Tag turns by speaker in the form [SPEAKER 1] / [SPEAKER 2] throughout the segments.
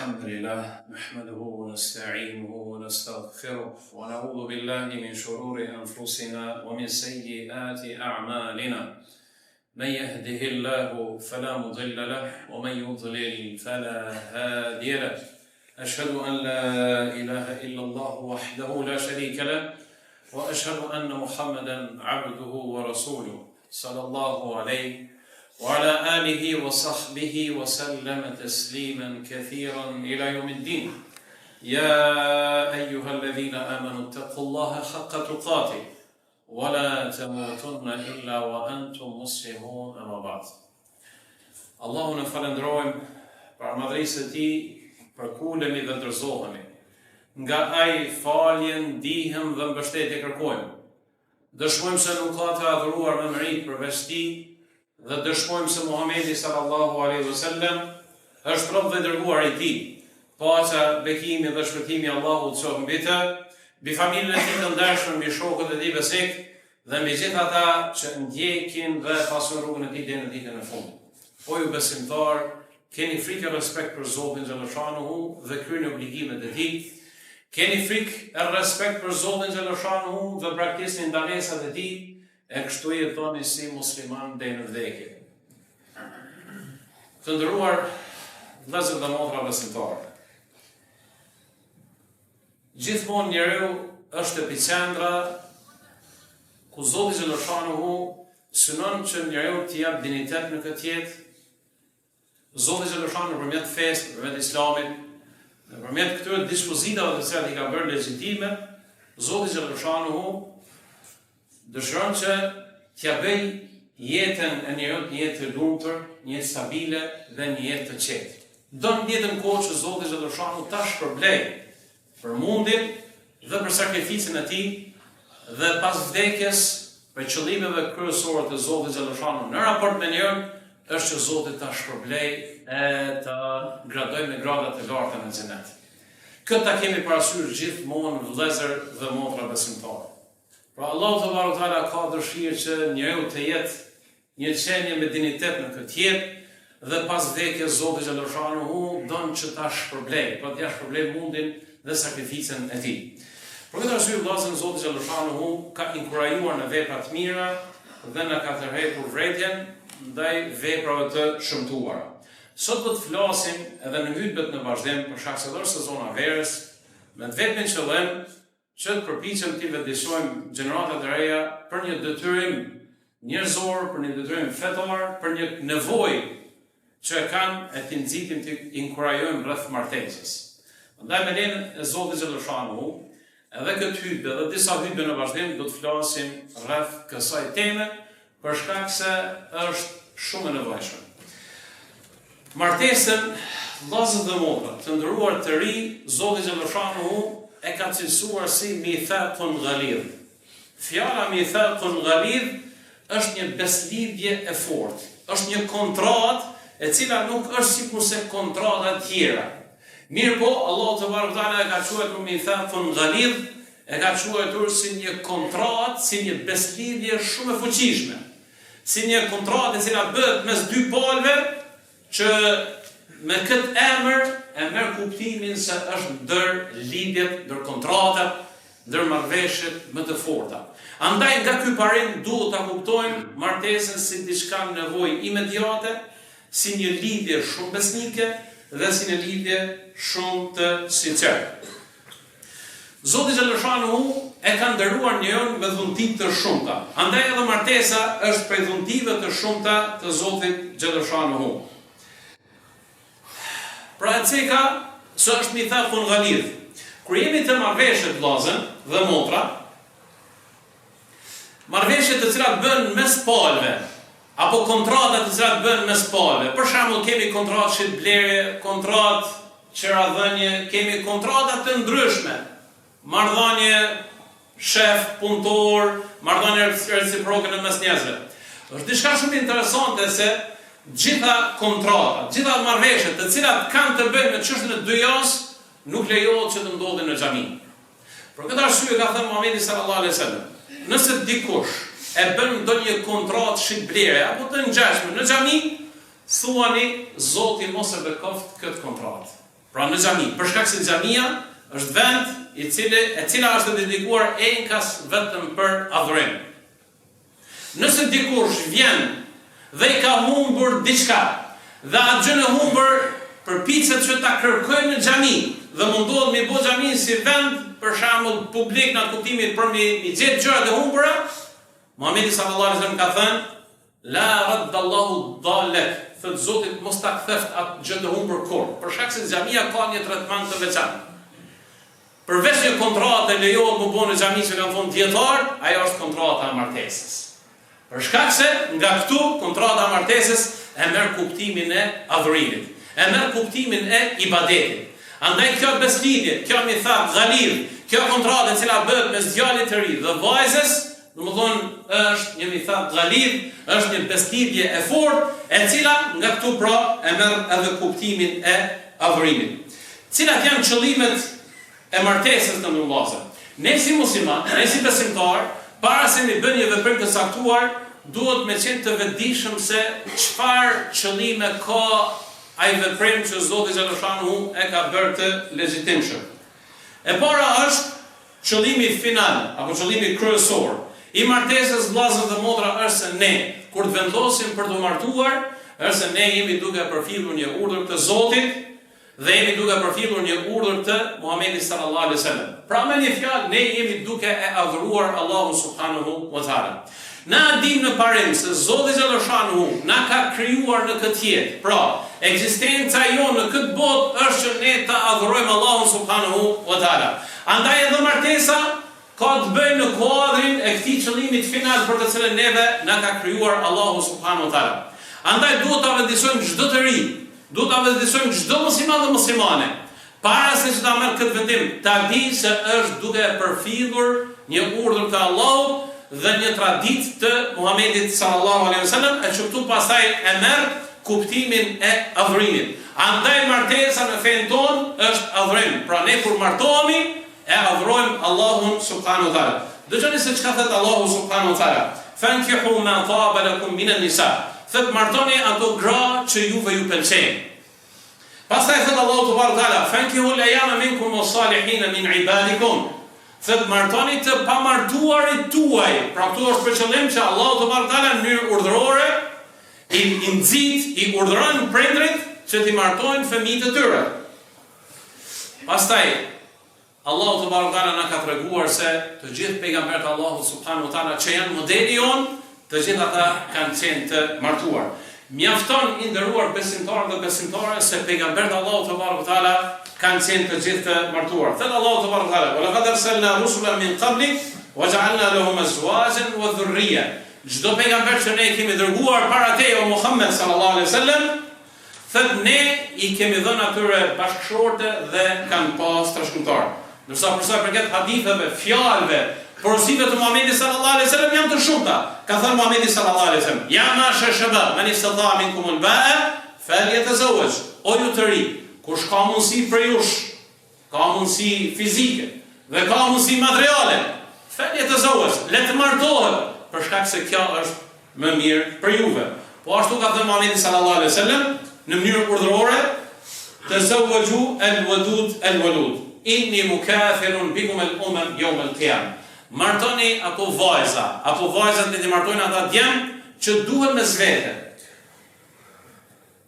[SPEAKER 1] الحمد لله نحمده ونستعينه ونستغفره ونعوذ بالله من شرور أنفسنا ومن سيئات أعمالنا من يهده الله فلا مضل له ومن يضلل فلا هادي له أشهد أن لا إله إلا الله وحده لا شريك له وأشهد أن محمدا عبده ورسوله صلى الله عليه وعلى آله وصحبه وسلم تسليما كثيرا إلى يوم الدين يا أيها الذين آمنوا اتقوا الله حق تقاته ولا تموتن إلا وأنتم مسلمون أما بعد Allahun e falendrojmë për madhërisë e tij, për kulemi dhe ndërzohemi. Nga ai faljen, ndihem dhe mbështetje kërkojmë. Dëshmojmë se nuk ka të adhuruar me merit përveç tij dhe dëshmojmë se Muhamedi sallallahu alaihi wasallam është rob dhe dërguar i tij. Paqja, bekimi dhe shpëtimi i Allahut qoftë mbi të, mbi familjen e tij të ndershëm, mbi shokët e tij besnik dhe mbi gjithë ata që ndjekin dhe pasun rrugën e tij deri në ditën e fundit. O ju besimtar, keni frikë e respekt për Zotin xhallashanuhu dhe kryeni obligimet e tij. Keni frikë e respekt për Zotin xhallashanuhu dhe praktikoni ndalesat e tij. E kështu jetoni si musliman deri në vdekje. Të nderuar vëllezër dhe motra besimtarë. Gjithmonë njeriu është epicendra ku Zoti xhallashanuhu synon që njeriu të jap dinitet në këtë jetë. Zoti xhallashanuhu nëpërmjet fesë, nëpërmjet islamit, nëpërmjet këtyre dispozitave të cilat i ka bërë legjitime, Zoti xhallashanuhu dëshiron që t'ja bëj jetën e njeriut një jetë të lumtur, një jetë stabile dhe një jetë të qetë. Don jetën kohë që Zoti xhallashanuhu ta shpërblej për mundin dhe për sakrificën e tij dhe pas vdekjes për qëllimeve kryesore të Zotit xhallashanuhu në raport me njerin është që Zoti ta shpërblej e ta gradoj me grada të larta në xhenet. Këtë ta kemi parasysh gjithmonë vëllezër dhe motra besimtarë. Pra Allahu te barekuala ka dëshirë që njeriu të jetë një qenie me dinitet në këtë jetë dhe pas vdekjes Zoti xhallashanuhu don që ta shpërblej, pra t'ia shpërblej mundin dhe sakrificën e tij. Për këtë arsye vëllazën Zoti xhallashanuhu ka inkurajuar në vepra të mira dhe na ka tërhequr vretjen ndaj veprave të shëmtuara. Sot do të flasim edhe në hutbet në vazhdim për shkak se është sezona verës, me vetëm qëllim që të përpiqem të vëdësojmë gjeneratat e reja për një detyrim njerëzor, për një detyrim fetar, për një nevojë që kanë e të nxitim të inkurajojmë rreth martesës. Prandaj me lejen e Zotit xhallashanuhu, edhe këtë hutbë dhe disa hutbë në vazhdim do të flasim rreth kësaj teme për shkak se është shumë e nevojshme. Martesën, vëllezër dhe motra, të nderuar të ri, Zoti xhallashanuhu e ka cilësuar si mithaqun ghalidh. Fjala mithaqun ghalidh është një beslidhje e fortë, është një kontratë e cila nuk është sikurse kontrata të tjera. Mirë po, Allahu te barekuala e ka quajtur mithaqun ghalidh, e ka quajtur si një kontratë, si një beslidhje shumë e fuqishme, si një kontratë e cila bëhet mes dy palëve që me këtë emër e merr kuptimin se është ndër lidhjet, ndër kontratat, ndër marrëveshjet më të forta. Andaj nga ky parim duhet ta kuptojmë martesën si diçka nevojë imediate, si një lidhje shumë besnike dhe si një lidhje shumë të sinqertë. Zoti xhallashanuhu e ka nderuar njeriun me dhunti të shumta. Andaj edhe martesa është prej dhuntive të shumta të Zotit xhallashanuhu. Pra e ceka, së është mithaqun ghalidh. Kur jemi të marrëveshjet vëllezër dhe motra, marrëveshjet të cilat bën mes palëve, apo kontratat të cilat bën mes palëve. Për shembull, kemi kontratë shitblerje, kontratë qeradhënie, kemi kontrata të ndryshme. Marrëdhënie shef, punëtor, marrëdhënie reciproke në mes njerëzve. Është diçka shumë interesante se gjitha kontrata, gjitha marrëveshjet të cilat kanë të bëjnë me çështën e dyjas, nuk lejohet që të ndodhin në xhami. Për këtë arsye ka thënë Muhamedi sallallahu alaihi wasallam, nëse dikush e bën ndonjë kontratë shitblerje apo të ngjashme në xhami, thuani Zoti mos e bekoft këtë kontratë. pra në xhami, për shkak se xhamia është vend e cila është dedikuar enkas vetëm për adhurim. Nëse dikush vjen dhe i ka humbur diçka, dhe atë gjë e humbur përpiqet që ta kërkojë në xhami, dhe mundohet me bë xhamin si vend për shembull publik në kuptimin për mi gjetë gjërat e humbura, Muhamedi sallallahu alaihi wasallam ka thënë: La raddallahu dallak, thot Zoti mos ta ktheft atë gjë të humbur kurrë, për shkak se xhamia ka një trajtament të veçantë. Përveç një kontrate lejohet të bëhen në xhami që kanë thonë dietar, ajo është kontrata e martesës. Për shkak se nga këtu kontrata e martesës e merr kuptimin e adhurimit, e merr kuptimin e ibadetit. Andaj kjo beslidhje, kjo mithaq ghalidh, kjo kontratë e cila bëhet mes djalit të ri dhe vajzës, domethënë është një mithaq ghalidh, është një beslidhje e fortë, e cila nga këtu pra e merr edhe kuptimin e adhurimit. Cilat janë qëllimet e martesës të ndërlozën? Ne si musliman, ne si besimtar, para se mi bën një veprim të saktuar, duhet me qenë të vetëdijshëm se çfarë qëllime ka ai veprim që Zoti xhallahu e ka bërë të legjitimshëm. E para është qëllimi final apo qëllimi kryesor i martesës vëllezër dhe motra, është se ne kur të vendosim për të martuar, është se ne jemi duke përfillur një urdhër të Zotit dhe jemi duke përfillur një urdhër të Muhamedit sallallahu alaihi wasallam. Pra me një fjalë, ne jemi duke e adhuruar Allahun subhanahu wa taala. Na dim në parim se Zoti xhallahu na ka krijuar në këtë jetë. Pra, ekzistenca jonë në këtë botë është që ne ta adhurojmë Allahun subhanahu wa taala. Andaj edhe martesa ka të bëjë në kuadrin e këtij qëllimi final për të cilën neve na ka krijuar Allahu subhanahu wa taala. Andaj duhet ta vendosojmë çdo të ri, duhet ta vendosojmë çdo musliman dhe muslimane, para se të marrë këtë vendim, ta di se është duke përfillur një urdhër të Allahut dhe një traditë të Muhamedit sallallahu alaihi wasallam, e që këtu pastaj e merr kuptimin e adhurimit. Andaj martesa në fenë tonë është adhurim. Pra ne kur martohemi e adhurojmë Allahun subhanahu wa taala. Dëgjoni se çka thot Allahu subhanahu wa taala: "Fankihu ma taba lakum min an-nisa." Thot martoni ato gra që juve ju pëlqejnë. Pastaj thot Allahu subhanahu wa taala: "Fankihu al-ayama minkum was-salihin min ibadikum." Thot martoni të pamartuarit tuaj. Pra këtu është për qëllim që Allahu subhanahu wa taala në mënyrë urdhërore i nxit, i urdhëron prindrit që t'i martojnë fëmijët e tyre. Pastaj Allahu subhanahu wa taala na ka treguar se të gjithë pejgamberët e Allahut subhanahu wa taala që janë modeli jon, të gjithë ata kanë qenë të martuar. Mjafton i nderuar besimtarë dhe besimtare se pejgamberët e Allahut subhanahu wa taala kanë qenë të gjithë të martuar. Thot Allahu subhanahu wa taala: "Wa laqad arsalna rusulan min qablik wa ja'alna lahum azwajan wa dhurriyya." Çdo pejgamber që ne kemi dërguar para teje o Muhammed sallallahu alaihi wasallam, thot ne i kemi dhënë atyre bashkëshorte dhe kanë pas trashëgimtar. Ndërsa për sa i përket haditheve, fjalëve, porosive të Muhamedit sallallahu alaihi wasallam janë të shumta. Ka thënë Muhamedi sallallahu alaihi wasallam: "Ya ma'shar shabab, man istata'a minkum al-ba'a falyatazawwaj." O ju të ri, kush ka mundësi për jush, ka mundësi fizike dhe ka mundësi materiale, falyatazawwaj, le të martohet, për shkak se kjo është më mirë për juve. Po ashtu ka thënë Muhamedi sallallahu alaihi wasallam në mënyrë urdhërore: "Tazawwaju al-wadud al-walud, inni mukathirun bikum al-umam yawm al-qiyamah." Martoni ato vajza, apo vajzat që martojnë ata djem që duhen me zvete.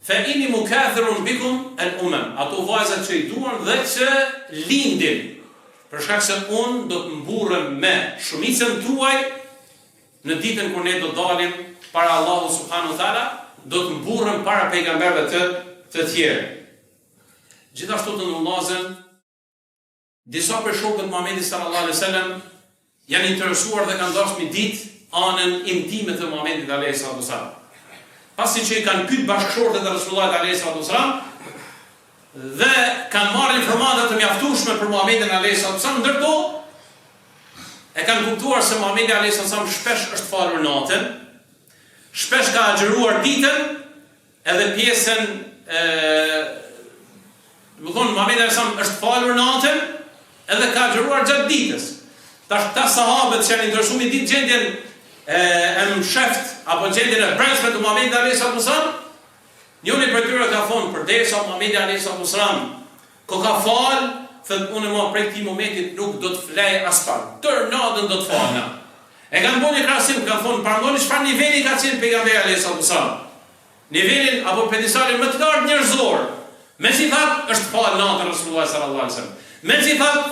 [SPEAKER 1] Fa inni mukathirun bikum al-umam, ato vajzat që i duan dhe që lindin, për shkak se unë do të mburrem me shumicën tuaj në ditën kur ne do dalim para Allahu subhanahu wa taala, do të mburrem para pejgamberëve të tjerë. Gjithashtu të ndëllazën, disa për shokët Muhamedit sallallahu alaihi wasallam janë interesuar dhe kanë dashur mi ditë anën intime të Muhamedit alayhi salatu wasallam. Pasi që i kanë pyet bashkëshortet e Resulullahit alayhi salatu wasallam dhe kanë marrë informata të mjaftueshme për Muhamedit alayhi salatu wasallam, ndërto e kanë kuptuar se Muhamedi alayhi salatu wasallam shpesh është falur natën, shpesh ka agjëruar ditën, edhe pjesën Muhamedi alayhi salatu wasallam është falur natën, edhe ka agjëruar gjatë ditës. Ta sahabët që janë interesuar me ditë gjendjen e msheft apo gjendjen e brendshme të Muhamedit alayhi salatu wasallam, njëri prej tyre ka thonë: "Përdesa Muhamedi alayhi salatu wasallam Ko ka fal, thët unë ma prej këtij momentit nuk do të flej as pak. Tër natën do të falna. E kanë bërë një krahasim, kanë thonë, parangoni çfarë niveli ka qenë pejgamberi alayhis salam. Nivelin apo pedestalin më të lartë njerëzor. Me si thatë është falë natën Rasulullah sallallahu alaihi wasallam. Me si thatë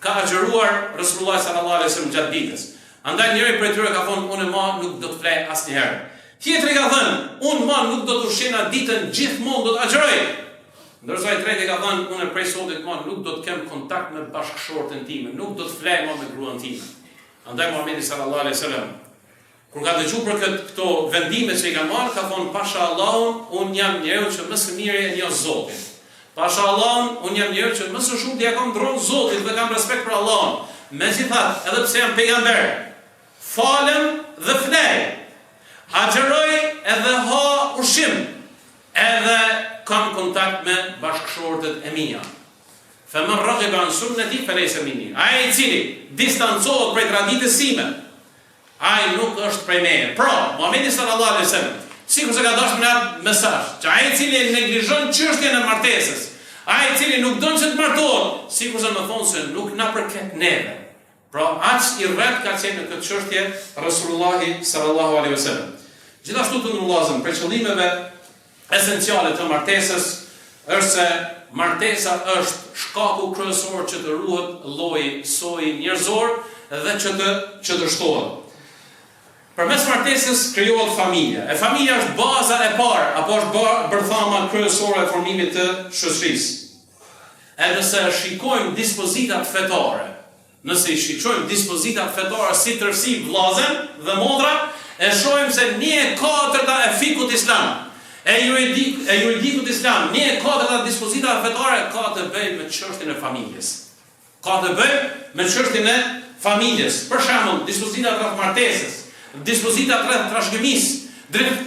[SPEAKER 1] ka agjëruar Rasulullah sallallahu alaihi wasallam gjatë ditës. Andaj njëri prej tyre ka thonë unë ma nuk do të flej asnjëherë. Tjetri ka thënë unë ma nuk do të ushqena ditën gjithmonë do të agjëroj. Ndërsa i treti ka thënë unë prej sotit ma nuk do të kem kontakt me bashkëshorten time, nuk do të flej ma me gruan time. Andaj Muhamedi sallallahu alaihi wasallam kur ka dëgjuar për këto vendime që i ka marrë, ka thonë pasha Allahun, unë jam njeriu që më së miri e njeh Zotin. Pasha Allahun, unë jam njeriu që më së shumti ja kam dhronë Zotit dhe kam respekt për Allahun. Megjithatë, edhe pse jam pejgamber, falem dhe flej, agjëroj edhe ha ushqim, edhe kam kontakt me bashkëshortet e mia. Faman raghiba an sunnati falaysa minni. Ai i cili distancohet prej traditës sime, ai nuk është prej meje. Pra, Muhamedi sallallahu alaihi wasallam, sikur se ka dashur me atë mesazh, që ai i cili neglizhon çështjen e martesës, ai i cili nuk don që të martohet, sikur se më thonë se nuk na përket neve. Pra, aq i rreth ka qenë në këtë çështje Rasulullahi sallallahu alaihi wasallam. Gjithashtu të ndërlozëm për qëllimeve esenciale të martesës është se martesa është shkaku kryesor që të ruhet lloji soji njerëzor dhe që të qëndërshtohet. Përmes martesës krijohet familja. E familja është baza e parë, apo është bërthama kryesore e formimit të shoqërisë. E nëse shikojmë dispozitat fetare, nëse i shikojmë dispozitat fetare si tërësi vllazën dhe motra, e shohim se 1/4 e fikut islam, e juridikut islam, 1/4 dispozitave fetare ka të bëjë me çështjen e familjes. Ka të bëjë me çështjen e familjes. Për shembull, dispozitat rreth martesës, dispozitat rreth trashëgimisë,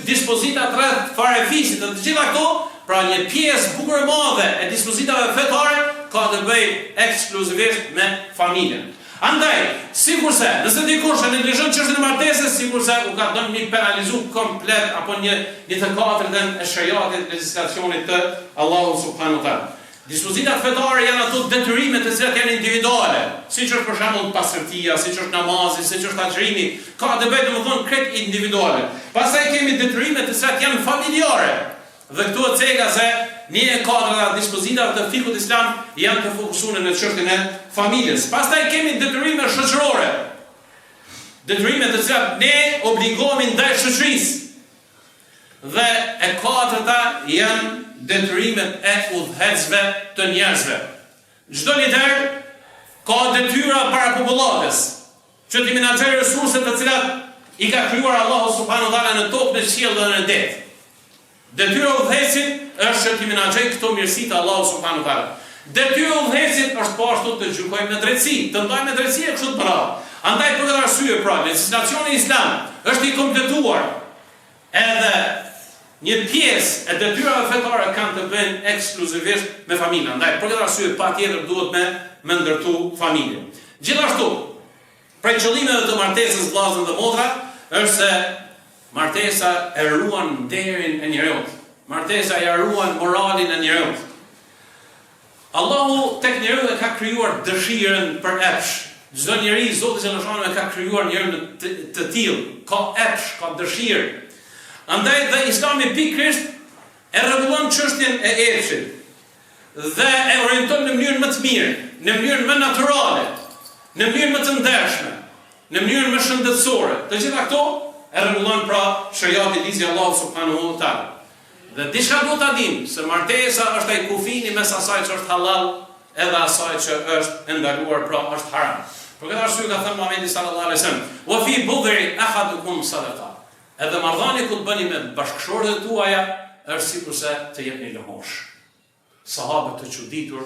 [SPEAKER 1] dispozitat rreth farefisit, të gjitha këto, pra një pjesë bukur e madhe e dispozitave fetare ka të bëjë ekskluzivisht me familjen. Andaj, sikurse, nëse dikush e neglizhon çështjen e martesës, sikurse u ka dhënë një penalizu komplet apo një të katërtën e shariatit, legjislacionit të Allahut subhanahu wa taala. Dispozitat fetare janë ato detyrime të cilat janë individuale, siç është për shembull pastërtia, siç është namazi, siç është agjërimi, ka të bëjë domethënë krejt individuale. Pastaj kemi detyrime të cilat janë familjare. Dhe këtu e ceka se 1/4 dispozitave të fikut islam janë të fokusuar në çështjen e familjes. Pastaj kemi detyrime shoqërore. Detyrime të cilat ne obligohemi ndaj shoqërisë. Dhe e katërta janë detyrimet e udhëhecëve të njerëzve. Çdo lider ka detyra para popullatës, që të menaxhojë resurset të cilat i ka krijuar Allahu subhanahu wa taala në tokë, në qiell dhe në det. Detyra e udhëhecit është që të menaxhojë këto mirësi të Allahu subhanahu wa taala. Detyra e udhëhecit është po ashtu të gjykojmë me drejtësi, të ndajmë me drejtësi e kështu të radhë. Andaj për këtë arsye pra, legjislacioni islam është i kompletuar. Edhe një pjesë e detyrave fetare kanë të bëjnë ekskluzivisht me familjen. Andaj për këtë arsye patjetër duhet me ndërtu familjen. Gjithashtu, prej qëllimeve të martesës vllazën dhe motra është se martesa e ruan nderin e njerëzit. Martesa e ruan moralin e njerëzit. Allahu tek njeriu e ka krijuar dëshirën për epsh. Çdo njeri Zoti xhallahu e ka krijuar njerin të tillë, ka epsh, ka dëshirë. Andaj dhe Islami pikërisht e rregullon çështjen e epshit dhe e orienton në mënyrën më të mirë, në mënyrën më natyrale, në mënyrën më të ndershme, në mënyrën më shëndetësore. Të gjitha këto e rregullon pra shariati ligji Allahu subhanahu wa taala. Dhe diçka duhet ta dim se martesa është ai kufini mes asaj që është halal edhe asaj që është ndaluar, pra është haram. Për këtë arsye ka thënë Muhamedi sallallahu alaihi wasallam: "Wa fi bud'i ahadukum sadaqa." Edhe marrëdhënia ku të bëni me bashkëshortet tuaja është sikurse të jepni lëmosh. Sahabët të çuditur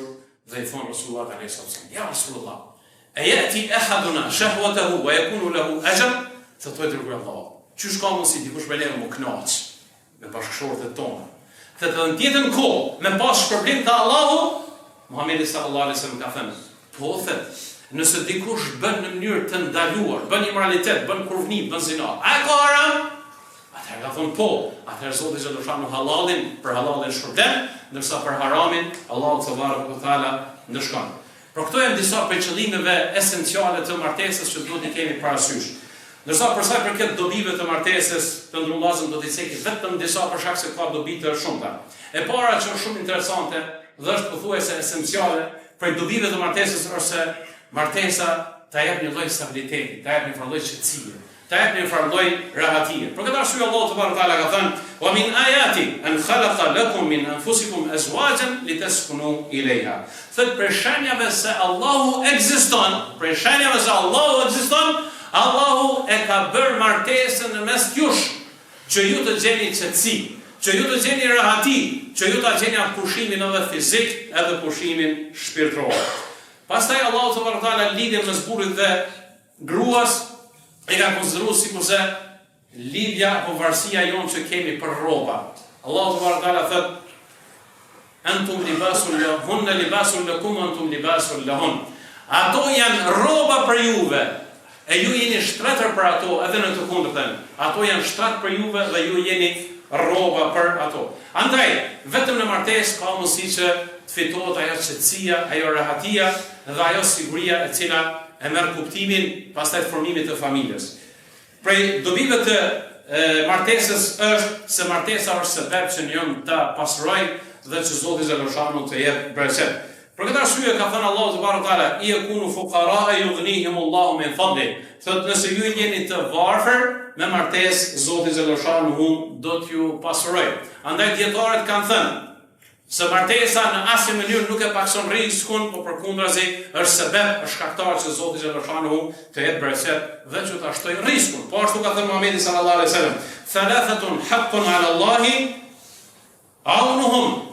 [SPEAKER 1] dhe i thonë Rasulullah alayhi wasallam: "Ya Rasulullah, ayati ahaduna shahwatahu wa yakunu lahu ajr?" Sa të dërgoj Allah. Çu shka mos i dikush me lehë më kënaq me bashkëshortet tona. Të në tjetër kohë me pas shpërblim të Allahut, Muhamedi sallallahu alaihi wasallam ka thënë: "Po thet, nëse dikush bën në mënyrë të ndaluar, bën immoralitet, bën kurvni, bën zina, a ka haram? Atëherë ka thonë po, atëherë Zoti xhaleshanu halalin për halalin shpërben, ndërsa për haramin Allahu subhanahu wa taala ndëshkon. Por këto janë disa prej qëllimeve esenciale të martesës që duhet i kemi parasysh. Ndërsa për sa i përket dobive të martesës, të ndrullazëm do t'i cekë vetëm disa për shkak se ka dobi të shumta. E para që është shumë interesante dhe është pothuajse esenciale prej dobive të martesës është se martesa ta jep një lloj stabiliteti, ta jep një lloj qetësie, ta jep një lloj rahatie. Për këtë arsye Allahu subhanahu wa taala ka thënë: "Wa min ayati an khalaqa lakum min anfusikum azwajan litaskunu ilayha." Thot për shenjave se Allahu ekziston, Allahu e ka bërë martesën në mes jush, që ju të gjeni qetësi, që ju të gjeni rahati, që ju të gjeni pushimin edhe fizik, edhe pushimin shpirtëror. Pastaj Allahu subhanahu wa taala lidhjen mes burrit dhe gruas e ka konsideruar sikurse lidhja apo varësia jonë që kemi për rroba. Allahu subhanahu wa taala thot: "Antum libasun lahunna libasun lakum wa antum libasun lahun." Ato janë rroba për juve, e ju jeni shtretër për ato, edhe në të kundërtën. Ato janë shtrat për juve dhe ju jeni rroba për ato. Andaj, vetëm në martesë ka mundësi që të fitohet ajo qetësia, ajo rahatia dhe ajo siguria e cila e merr kuptimin pastaj të formimit të familjes. Prej dobive të martesës është se martesa është sebeb që njëri ta pastrojë dhe që Zoti xhaleshanu të jep bereqet. Për këtë arsye ka thënë Allahu subhanahu wa taala: "Yakunu fuqara yughnihimullahu min fadli." Thotë nëse ju jeni të varfër me martesë, Zoti xhaleshanu do t'ju pastrojë. Andaj dietarët kanë thënë se martesa në asnjë mënyrë nuk e pakson rrezikun, por përkundrazi është sebeb, është shkaktar që Zoti xhaleshanu të jep bereqet dhe që ta shtojë rrezikun. Po ashtu ka thënë Muhamedi sallallahu alaihi wasallam: "Thalathatun haqqun 'ala Allahi aunuhum."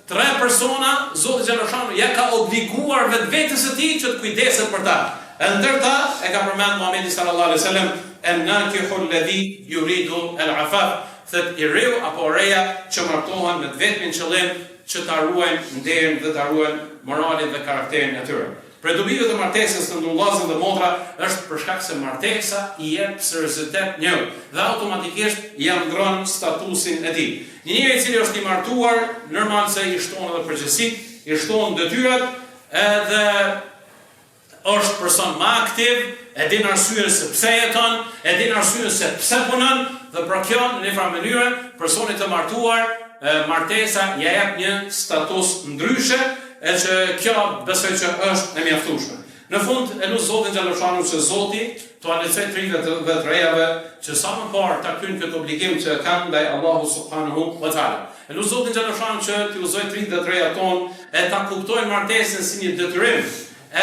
[SPEAKER 1] Tre persona Zoti xhaleshanu ja ka obliguar vetvetes së tij që të kujdeset për ta. Ndërta e ka përmend Muhamedi sallallahu alaihi wasallam: "An-nakihu alladhi yuridu al-'afaf." Thot i riu apo reja që martohen me vetmin qëllim që ta ruajnë nderin dhe ta ruajnë moralin dhe karakterin e tyre. Për dobive të martesës të ndrullazën dhe motra është për shkak se martesa i jep seriozitet njëu dhe automatikisht i ngron statusin e tij. Një njeri i cili është i martuar, normal se i shton edhe përgjegjësitë, i shton detyrat, edhe është person më aktiv, e din arsyeën se pse jeton, e din arsyeën se pse punon, dhe për kjo në një farë mënyrë personit të martuar, martesa ja jep një status ndryshe, e që kjo besoj që është e mjaftueshme. Në fund e lut Zotin xhaleshanu që Zoti të alecoj trive dhe të rejave që sa më parë ta kryejnë këtë obligim që kanë ndaj Allahu subhanahu wa taala. E lut Zotin xhaleshanu që t'i uzoj trive dhe të reja tonë e ta kuptojnë martesën si një detyrim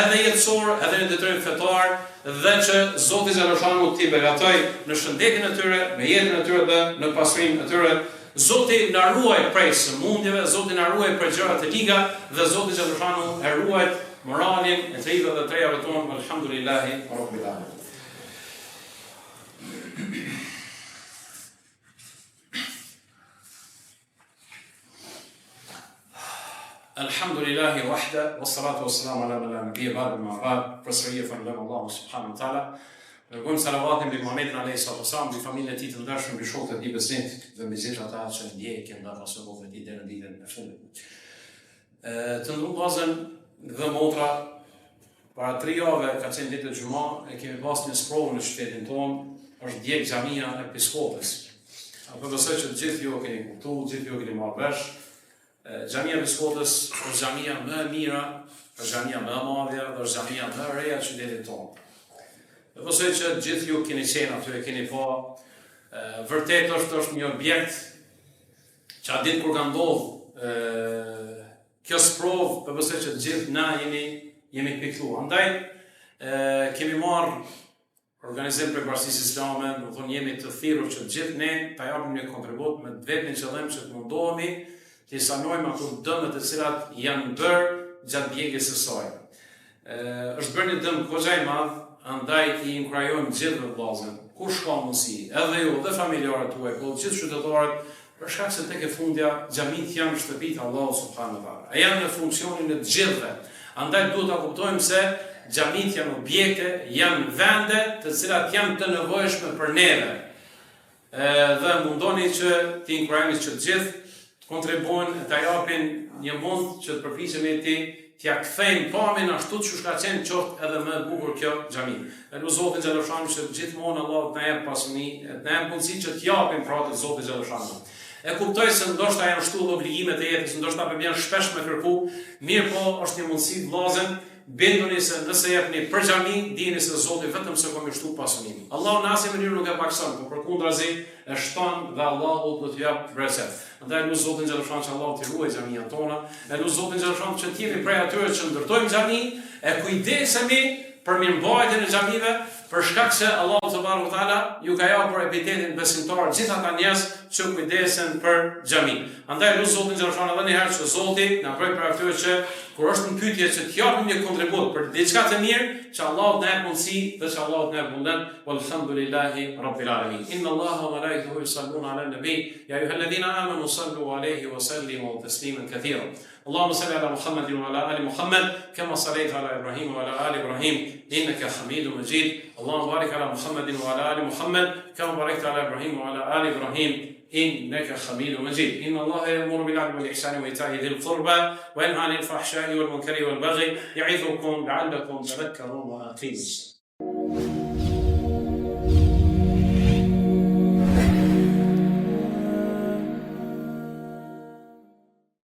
[SPEAKER 1] edhe jetësor, edhe një detyrim fetar, dhe që Zoti xhaleshanu t'i begatoj në shëndetin e tyre, në jetën e tyre dhe në pasurinë e tyre. Zoti na ruaj prej sëmundjeve, Zoti na ruaj prej gjërave të liga dhe Zoti xhaleshanu e ruaj moralin e trive dhe trejave tonë. Alhamdulillahi rabbil alamin. Alhamdulillahi wahda wassalatu wassalamu ala man la nabiyya ba'da ma ba'd. Përsëri falem Allahu subhanahu wa taala. Dërgojmë salavatin mbi Muhamedit alayhi salatu wasalam, mbi familjen e tij të ndershëm, mbi shokët e tij besnik dhe mbi gjithë ata që ndjekin nga pasojat e tij deri në ditën e fundit. Të ndruazën dhe motra, para 3 javë ka qenë ditë e xhumë, e kemi pas një sprovë në shtetin tonë, është djeg xhamia e Episkopës. Apo besoj që gjithë ju keni kuptuar, gjithë ju keni marrë vesh. Xhamia e Episkopës është xhamia më e mira, është xhamia më e madhe, është xhamia më e reja e qytetit tonë. Dhe besoj që gjithë ju keni qenë aty, e keni pa, vërtet është një objekt që atë ditë kur ka ndodhur kjo sprovë, për besoj që gjithë na jemi pikëlluar. Andaj kemi marrë organizim për Bashkisë Islame, do thonë jemi të thirrur që gjithë ne ta japim një kontribut me vetmin qëllim që të mundohemi të sanojmë ato dëmet e cilat janë bërë gjatë djegjes së saj. Është bërë një dëm goxha i madh, andaj i inkurajojmë gjithë vëllezërin, kush ka mundësi, edhe ju dhe familjarët tuaj, po gjithë qytetarët, për shkak se tek e fundja xhamit janë shtëpitë Allahu subhanahu wa taala. E janë në funksionin e të gjithëve. Andaj duhet ta kuptojmë se xhamit janë objekte, janë vende të cilat janë të nevojshme për neve. dhe mundoni që ti inkurajoni që të gjithë të kontribuojnë të japin një mund që të përpiqemi t'ja kthejmë pamjen ashtu që ka qenë qoftë edhe më e bukur kjo xhami. Elu Zotin xhaleshanu që gjithmonë Allah të na jep pasuni, të na jep mundësi që të japim pranë Zotit xhaleshanu. E kuptoj se ndoshta janë shtullë obligimet e jetës, ndoshta vjen shpesh me kërku, mirë po është një mundësi vllazën, binduni se nëse jepni për xhami, dini se Zoti vetëm se ka shtu pasunimin. Allahu në asnjë mënyrë nuk e pakson, por përkundrazi e shton dhe Allahu do t'ju jap bereqet. Andaj lu Zotin xhaleshanu që Allahu t'i ruaj xhamiat tona, e lu Zotin xhaleshanu që t'jemi prej atyre që ndërtojmë xhami, e kujdesemi për mirëmbajtjen e xhamive, për shkak se Allahu subhanahu wa taala ju ka japur epitetin besimtar gjithë ata njerëz që kujdesen për xhami. Andaj lu Zotin xhaleshanu edhe një herë që Zoti na prej për atyre që kur është në pyetje që të japim një kontribut për diçka të mirë, që Allahu na jep mundësi dhe që Allahu na jep mundën. Walhamdulillahi rabbil alamin. Inna Allaha wa malaikatahu yusalluna ala nabi ya ayyuhalladhina amanu sallu alayhi wa sallimu tasliman katira. اللهم صل على محمد وعلى ال محمد كما صليت على ابراهيم وعلى ال ابراهيم انك حميد مجيد. اللهم بارك على محمد وعلى ال محمد كما باركت على ابراهيم وعلى ال ابراهيم انك حميد مجيد. ان الله يأمر بالعدل والاحسان وايتاء ذي القربى وينهى عن الفحشاء والمنكر والبغي يعظكم لعلكم تذكرون واقيموا الصلاة.